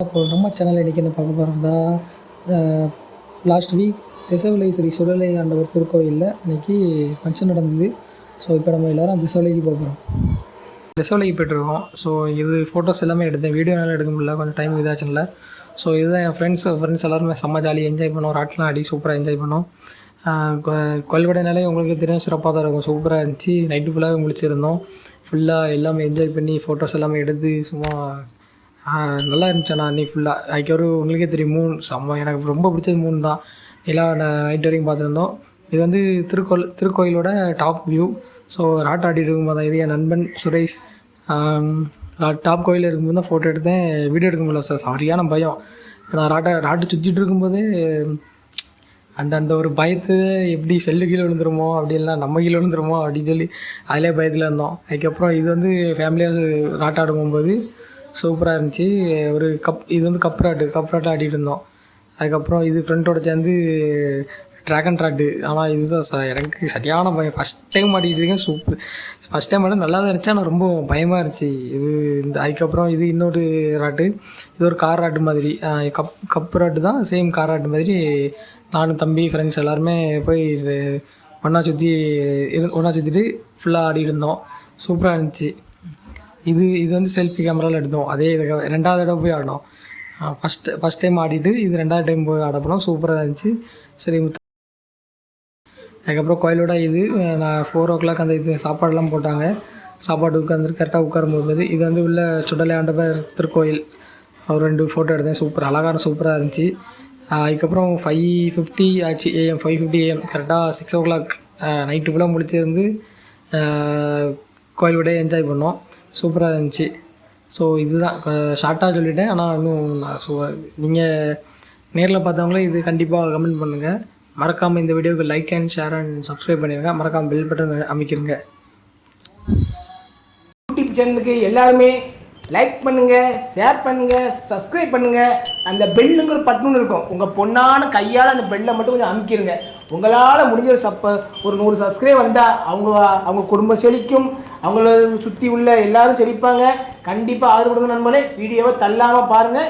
நம்ம சேனலில் இன்றைக்கி என்ன பார்க்க போகிறோம்னா லாஸ்ட் வீக் திசைவலை ஸ்ரீ சுடலை ஆண்டவர் திருக்கோயிலில் இன்றைக்கி ஃபங்க்ஷன் நடந்தது. ஸோ இப்போ நம்ம எல்லோரும் திசைவலைக்கு போகிறோம். திசைவலைக்கு போய்ட்டுருக்கோம். ஸோ இது ஃபோட்டோஸ் எல்லாமே எடுத்தேன், வீடியோ என்னால் எடுக்க முடியல, கொஞ்சம் டைம் இதாச்சுல. ஸோ இதுதான் என் ஃப்ரெண்ட்ஸ் எல்லாருமே செம்ம ஜாலியாக என்ஜாய் பண்ணோம். ராட்லாம் அடி சூப்பராக என்ஜாய் பண்ணோம். கோயில்படைனாலே உங்களுக்கு தெரியும் சிறப்பாக தான் இருக்கும். சூப்பராக இருந்துச்சு. நைட்டு ஃபுல்லாகவே முடிச்சிருந்தோம். ஃபுல்லாக எல்லாமே என்ஜாய் பண்ணி ஃபோட்டோஸ் எல்லாமே எடுத்து சும்மா நல்லா இருந்துச்சு. ஆனால் அன்றைக்கி ஃபுல்லாக அதுக்கப்புறம் உங்களுக்கே தெரியும் மூன் செம்ம. எனக்கு ரொம்ப பிடிச்சது மூன் தான். எல்லாம் நைட் வரைக்கும் பார்த்துருந்தோம். இது வந்து திருக்கோயிலோட டாப் வியூ. ஸோ ராட்டை ஆடிட்டு இருக்கும்போது தான் இது என் நண்பன் சுரேஷ் டாப் கோயிலில் இருக்கும்போது தான் ஃபோட்டோ எடுத்தேன். வீடியோ எடுக்க முடியல சார், சரியான பயம். நான் ராட்டு சுற்றிட்டு இருக்கும்போது அந்த ஒரு பயத்து எப்படி செல்லு கீழே விழுந்துருமோ அப்படின்லாம் நம்ம கீழே விழுந்துருமோ அப்படின்னு சொல்லி அதிலே பயத்தில் இருந்தோம். அதுக்கப்புறம் இது வந்து ஃபேமிலியாக ராட்டாடும் போகும்போது சூப்பராக இருந்துச்சு. ஒரு இது வந்து கப்ராட்டு ஆடிட்டு இருந்தோம். அதுக்கப்புறம் இது ஃப்ரெண்டோட சேர்ந்து ட்ராகன் ராட்டு. ஆனால் இதுதான் எனக்கு சரியான பயம். ஃபஸ்ட் டைம் ஆடிட்டு இருக்கேன். சூப்பர். ஃபஸ்ட் டைம் ஆட நல்லா தான் இருந்துச்சு, ஆனால் ரொம்ப பயமாக இருந்துச்சு இது. அதுக்கப்புறம் இது இன்னொரு ராட்டு. இது ஒரு கார் ராட்டு மாதிரி, கப் ராட்டு தான், சேம் கார் ராட்டு மாதிரி. நானும் தம்பி ஃப்ரெண்ட்ஸ் எல்லாருமே போய் ஒன்றா சுற்றிட்டு ஃபுல்லாக ஆடிட்டு இருந்தோம். சூப்பராக இருந்துச்சு. இது வந்து செல்ஃபி கேமராவில் எடுத்தோம். அதே ரெண்டாவது தடவை போய் ஆடினோம். ஃபஸ்ட் டைம் ஆடிட்டு இது ரெண்டாவது டைம் போய் ஆட போனோம். சூப்பராக இருந்துச்சு. சரி, அதுக்கப்புறம் கோயிலோட இது நான் 4 o'clock அந்த இது சாப்பாடெல்லாம் போட்டாங்க. சாப்பாடு உட்காந்துட்டு கரெக்டாக உட்காரும்போது இது வந்து உள்ள சுடலை ஆண்டவர் திருக்கோயில். ஒரு 2 ஃபோட்டோ எடுத்தேன். சூப்பராக சூப்பராக இருந்துச்சு. அதுக்கப்புறம் 5:50 ஆச்சு, AM 5:50 AM. கரெக்டாக 6 o'clock நைட்டு ஃபுல்லாக முடிச்சிருந்து கோயிலோட என்ஜாய் பண்ணோம். சூப்பராக இருந்துச்சு. ஸோ இதுதான் ஷார்ட்டாக சொல்லிட்டேன். ஆனால் இன்னும் நீங்கள் நேரில் பார்த்தவங்களே இது கண்டிப்பாக கமெண்ட் பண்ணுங்கள். மறக்காமல் இந்த வீடியோவுக்கு like and share and subscribe பண்ணிடுங்க. மறக்காமல் பெல் பட்டன் அமைக்கிறங்க. யூடியூப் சேனலுக்கு எல்லாருமே லைக் பண்ணுங்கள், ஷேர் பண்ணுங்கள், சப்ஸ்கிரைப் பண்ணுங்கள். அந்த பெல்லுங்கிற பட்டன் இருக்கும், உங்கள் பொண்ணான கையால் அந்த பெல்லை மட்டும் கொஞ்சம் அமைக்கிருங்க. உங்களால் முடிஞ்ச ஒரு 100 சப்ஸ்கிரைப் வந்தால் அவங்க குடும்பம் செழிக்கும். அவங்கள சுற்றி உள்ள எல்லாரும் செழிப்பாங்க. கண்டிப்பாக ஆதரவு கொடுங்க நண்பர்களே. வீடியோவை தள்ளாமல் பாருங்கள்.